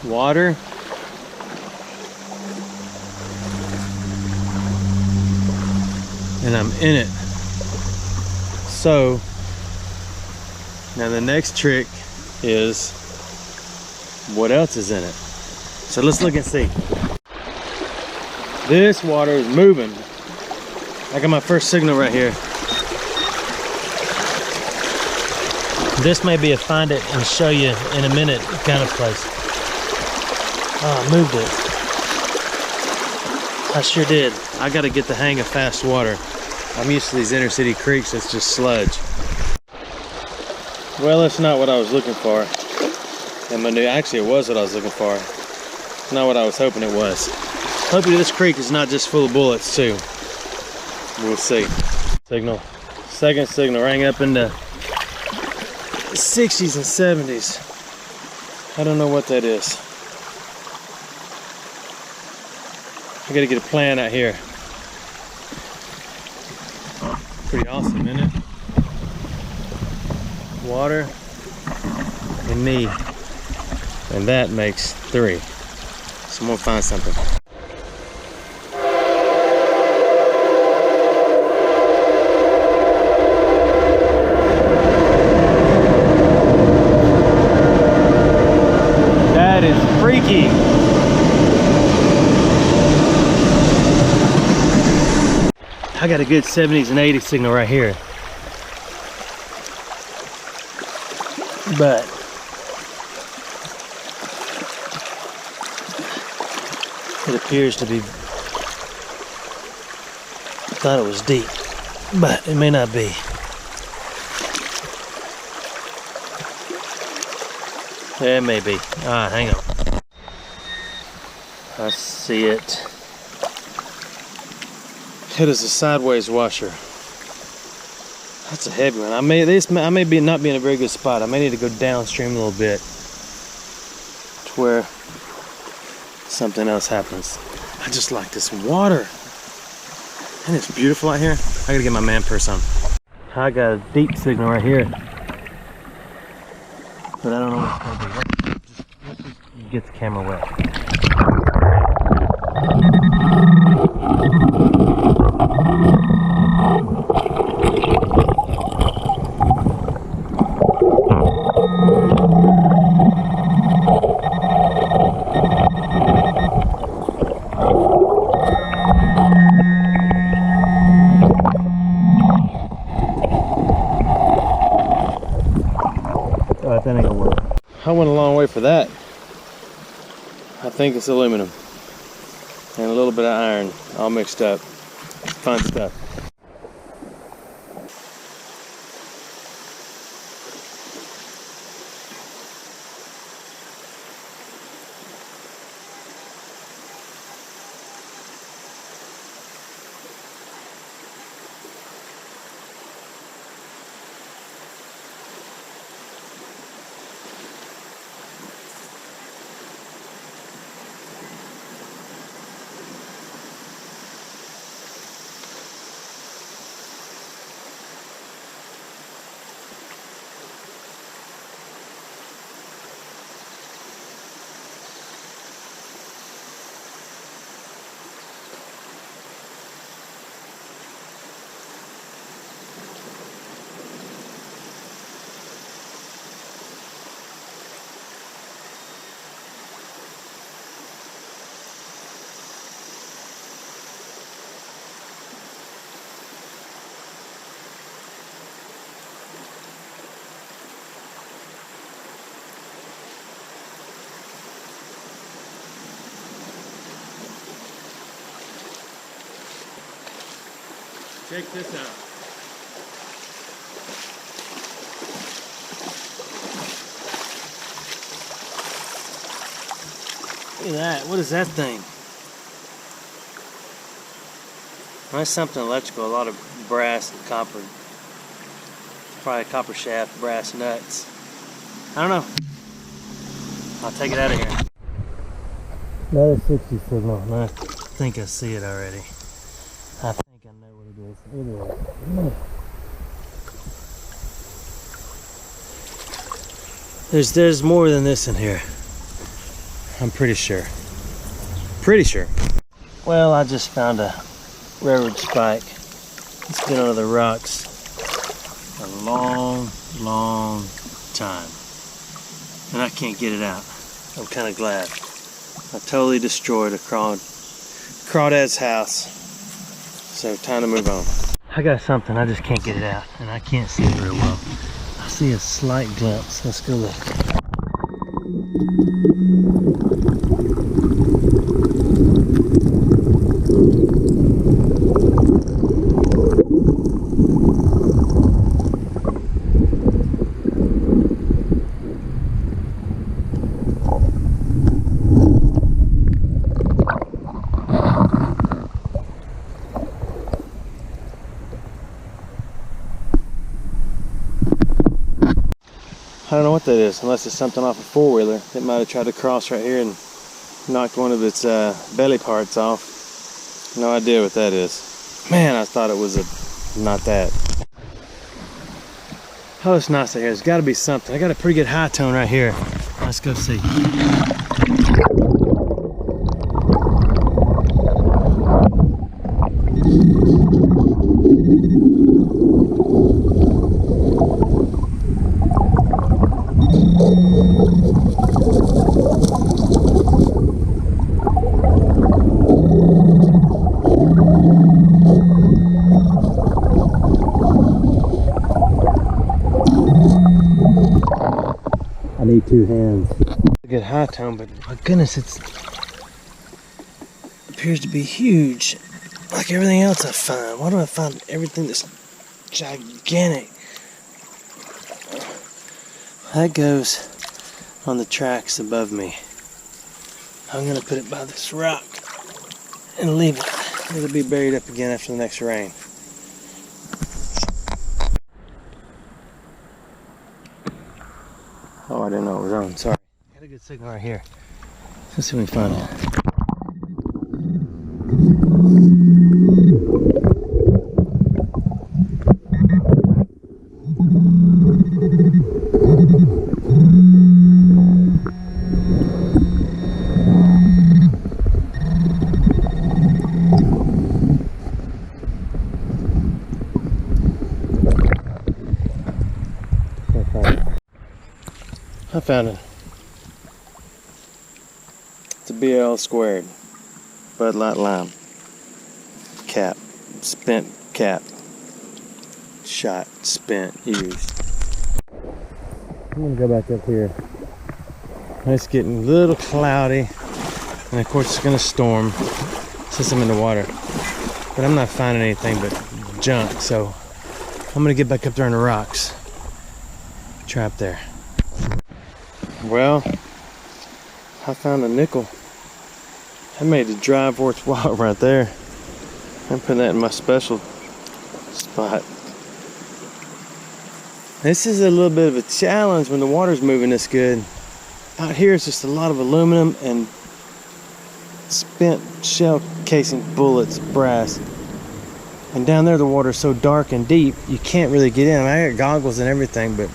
water. And I'm in it. So now the next trick is what else is in it. So let's look and see. This water is moving. I got my first signal right here. This may be a find it and show you in a minute kind of place. Oh, I moved it. I sure did. I gotta get the hang of fast water. I'm used to these inner city creeks, it's just sludge. Well, that's not what I was looking for. Actually, it was what I was looking for. Not what I was hoping it was. Hopefully this creek is not just full of bullets too. We'll see. Signal. Second signal rang up in the 60s and 70s. I don't know what that is. I gotta get a plan out here. Pretty awesome, isn't it? Water and me. And that makes 3. So I'm gonna find something. That is freaky. I got a good 70s and 80s signal right here. But it appears to be, I thought it was deep, but it may not be. Yeah, it may be. Ah, hang on. I see it. It is a sideways washer. That's a heavy one. I may be not be in a very good spot. I may need to go downstream a little bit to where something else happens. I just like this water. And it's beautiful out here. I gotta get my man purse on. I got a deep signal right here. But I don't know what it's gonna be. Let's just get the camera wet. That ain't gonna work. I went a long way for that. I think it's aluminum and a little bit of iron all mixed up. Fun stuff. Check this out. Look at that. What is that thing? That's something electrical. A lot of brass and copper. Probably a copper shaft, brass nuts. I don't know. I'll take it out of here. Another 60 signal. And I think I see it already. I think I know what it is. Look at that. There's more than this in here. I'm pretty sure. Pretty sure. Well, I just found a railroad spike. It's been under the rocks a long, long time. And I can't get it out. I'm kind of glad. I totally destroyed a crawdad's house. So time to move on. I got something, I just can't get it out. And I can't see it very well. I see a slight glimpse. Let's go look. I don't know what that is, unless it's something off a four-wheeler. It might have tried to cross right here and knocked one of its belly parts off. No idea what that is. Man, I thought it was not that. Oh, it's nice out here. There's got to be something. I got a pretty good high tone right here. Let's go see. I need two hands. A good high tone, but my goodness, it appears to be huge. Like everything else I find. Why do I find everything that's gigantic? That goes on the tracks above me. I'm gonna put it by this rock and leave it. It'll be buried up again after the next rain. Oh, I didn't know it was on. Sorry. Got a good signal right here. Let's see if we can find it. I found it. It's a BL squared. Bud Light Lime. Cap. Spent cap. Shot. Spent. Used. I'm gonna go back up here. It's getting a little cloudy. And of course it's gonna storm since I'm in the water. But I'm not finding anything but junk. So I'm gonna get back up there on the rocks. Try up there. Well, I found a nickel. I made the drive worthwhile right there. I'm putting that in my special spot. This is a little bit of a challenge when the water's moving this good. Out here it's just a lot of aluminum and spent shell casing bullets, brass. And down there the water's so dark and deep, you can't really get in. I mean, I got goggles and everything, but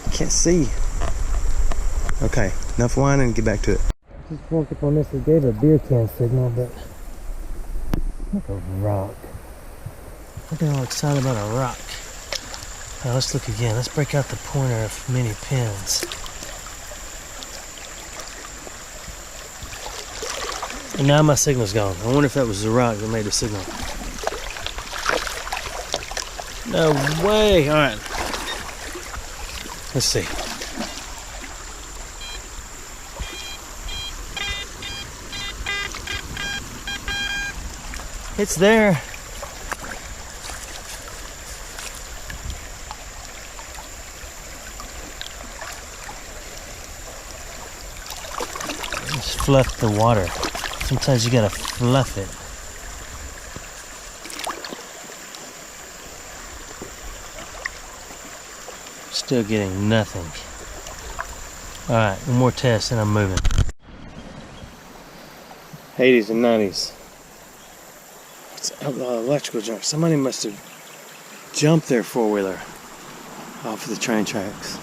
I can't see. Okay, enough whining and get back to it. Just walked up on this, it gave a beer can signal, but look, a rock. I get all excited about a rock. Now let's look again. Let's break out the pointer of many pins. And now my signal's gone. I wonder if that was the rock that made the signal. No way! Alright. Let's see. It's there. Just fluff the water. Sometimes you gotta fluff it. Still getting nothing. Alright, one more test and I'm moving. 80s and 90s. Electrical junk. Somebody must have jumped their four-wheeler off of the train tracks.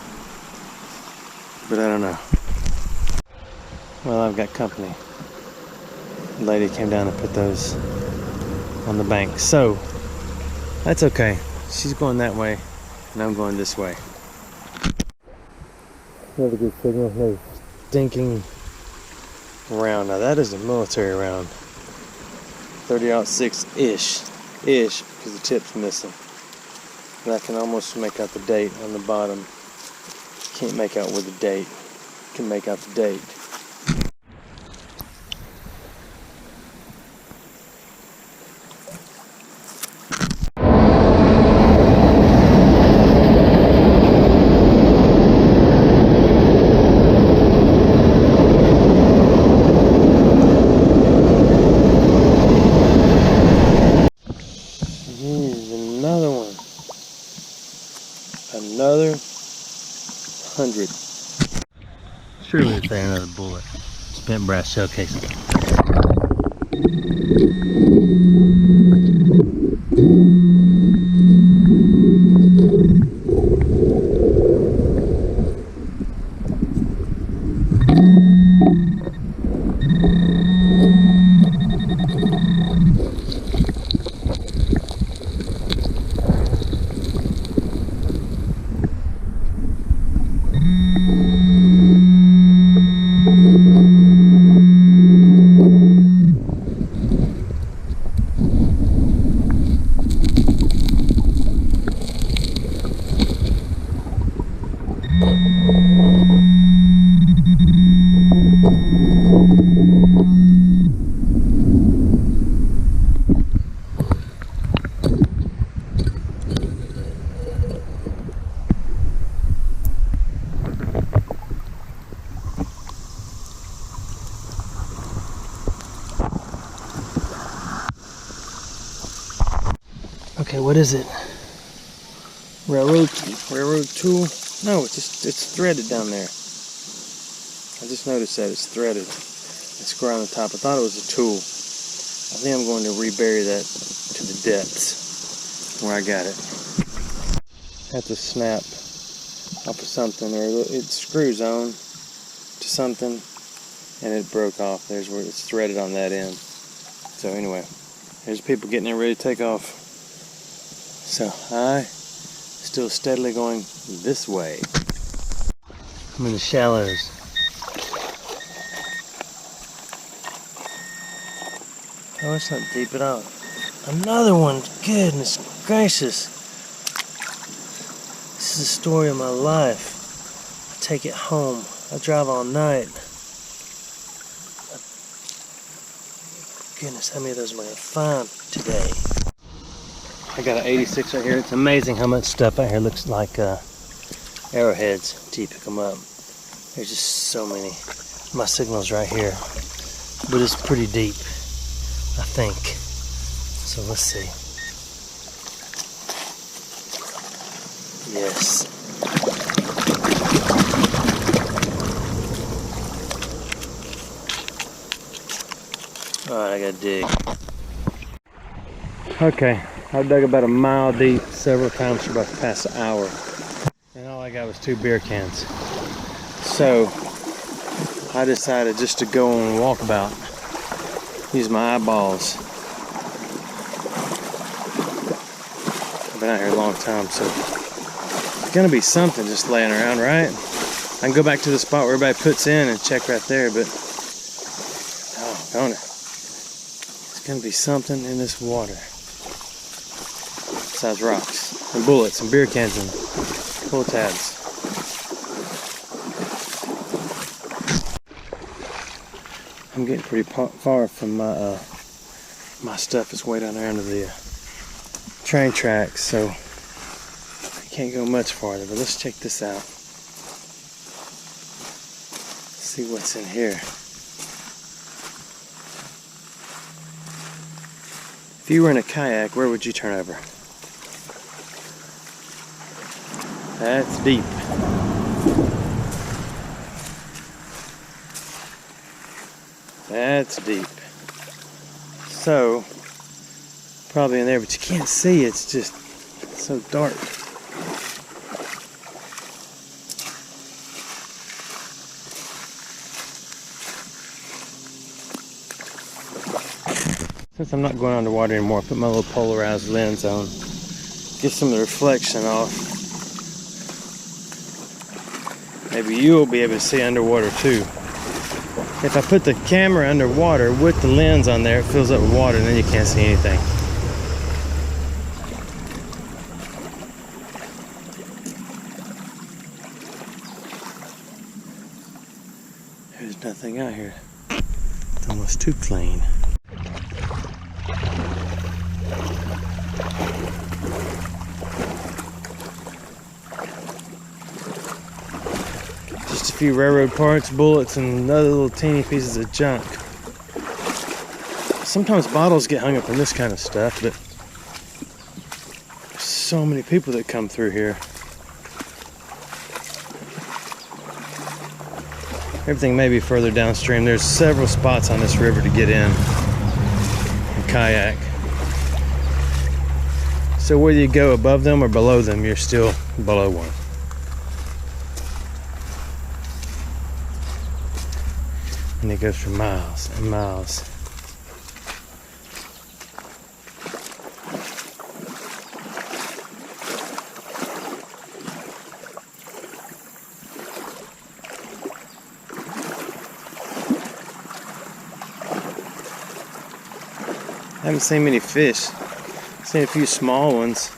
But I don't know. Well, I've got company. The lady came down and put those on the bank. So, that's okay. She's going that way, and I'm going this way. Another good signal. Another stinking round. Now that is a military round. 30-06-ish. Ish, because the tip's missing. And I can almost make out the date on the bottom. Can't make out with the date. Can make out the date. Another 100. Surely it's there, another bullet. Spent brass shell casing. Okay, what is it? Railroad tool? No, it's threaded down there. I just noticed that it's threaded. It's square on the top. I thought it was a tool. I think I'm going to rebury that to the depths where I got it. I have to snap off of something, or it screws on to something and it broke off. There's where it's threaded on that end. So anyway, there's people getting it ready to take off. So I still steadily going this way. I'm in the shallows. Oh, it's not deep at all. Another one. Goodness gracious. This is the story of my life. I take it home. I drive all night. Goodness, how many of those am I going to find today? I got an 86 right here. It's amazing how much stuff out here looks like arrowheads until you pick them up. There's just so many. My signal's right here. But it's pretty deep, I think. So let's see. Yes. Alright, I gotta dig. Okay, I dug about a mile deep several times for about the past hour. And all I got was 2 beer cans. So I decided just to go on a walkabout. Use my eyeballs. I've been out here a long time, so it's gonna be something just laying around, right? I can go back to the spot where everybody puts in and check right there, but oh, don't it? It's gonna be something in this water. Besides rocks and bullets and beer cans and pull tabs. I'm getting pretty far from my my stuff is way down there under the train tracks, so I can't go much farther, but let's check this out. See what's in here. If you were in a kayak, where would you turn over? That's deep. That's deep. So, probably in there, but you can't see. It's just so dark. Since I'm not going underwater anymore, I put my little polarized lens on. Get some of the reflection off. Maybe you'll be able to see underwater too. If I put the camera underwater with the lens on there, it fills up with water and then you can't see anything. There's nothing out here. It's almost too clean. Just a few railroad parts, bullets, and other little teeny pieces of junk. Sometimes bottles get hung up in this kind of stuff, but there's so many people that come through here. Everything may be further downstream. There's several spots on this river to get in and kayak. So whether you go above them or below them, you're still below one. And it goes for miles and miles. I haven't seen many fish. I've seen a few small ones,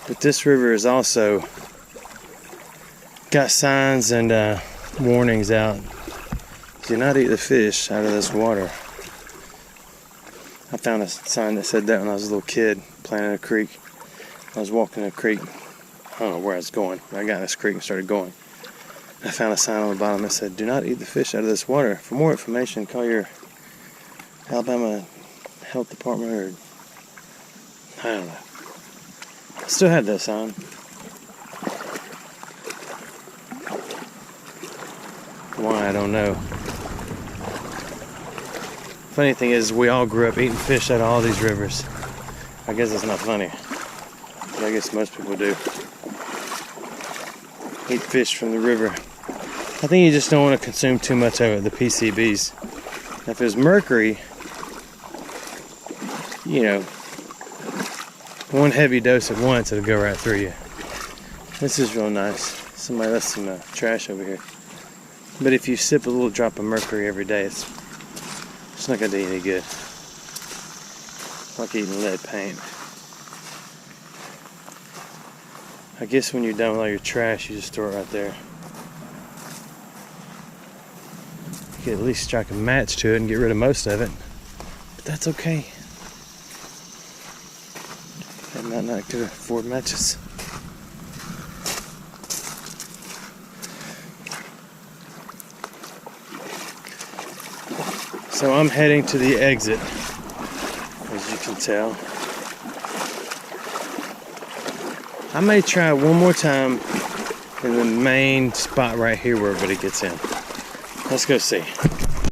but this river has also got signs and warnings out. Do not eat the fish out of this water. I found a sign that said that when I was a little kid playing in a creek. I was walking in a creek. I don't know where I was going, but I got in this creek and started going. I found a sign on the bottom that said, "Do not eat the fish out of this water." For more information, call your Alabama Health Department, or I don't know. I still have that sign. Why, I don't know. Funny thing is, we all grew up eating fish out of all these rivers. I guess it's not funny, but I guess most people do. Eat fish from the river. I think you just don't want to consume too much of it, the PCBs. Now, if it was mercury, you know, one heavy dose at once, it'll go right through you. This is real nice. Somebody left some trash over here. But if you sip a little drop of mercury every day, it's not going to do you any good. Like eating lead paint. I guess when you're done with all your trash, you just throw it right there. You could at least strike a match to it and get rid of most of it. But that's okay. I might not do 4 matches. So I'm heading to the exit, as you can tell. I may try one more time in the main spot right here where everybody gets in. Let's go see.